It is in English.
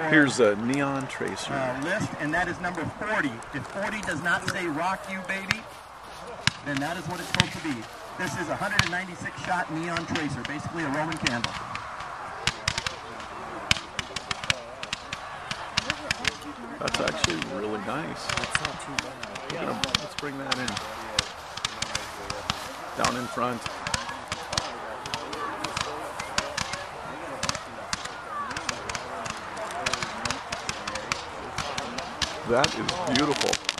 Here's a neon tracer. List, and that is number 40. If 40 does not say rock you, baby, then that is what it's supposed to be. This is a 196 shot neon tracer, basically a Roman candle. That's actually really nice. That's not too bad. Let's bring that in. Down in front. That is beautiful.